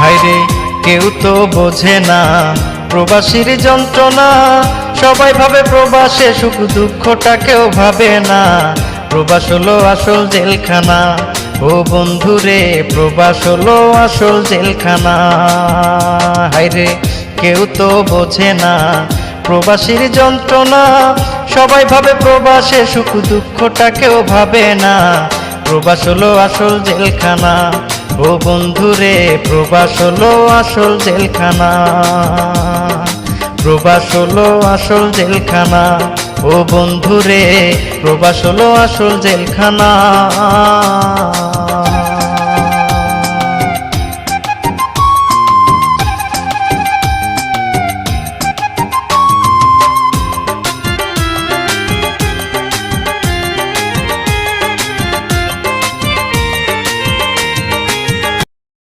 হায়রে কেউ তো বোঝে না প্রবাসীর যন্ত্রণা, সবাই ভাবে প্রবাসে সুখ দুঃখটা কেউ ভাবে না। প্রবাস হলো আসল জেলখানা, ও বন্ধুরে প্রবাস হলো আসল জেলখানা। হায়রে কেউ তো বোঝে না প্রবাসীর যন্ত্রণা, সবাই ভাবে প্রবাসে সুখ দুঃখটা কেউ ভাবে না। প্রবাস হলো আসল জেলখানা, ও বন্ধুরে প্রবাস হলো আসল জেলখানা। প্রবাস হলো আসল জেলখানা, ও বন্ধুরে প্রবাস হলো আসল জেলখানা।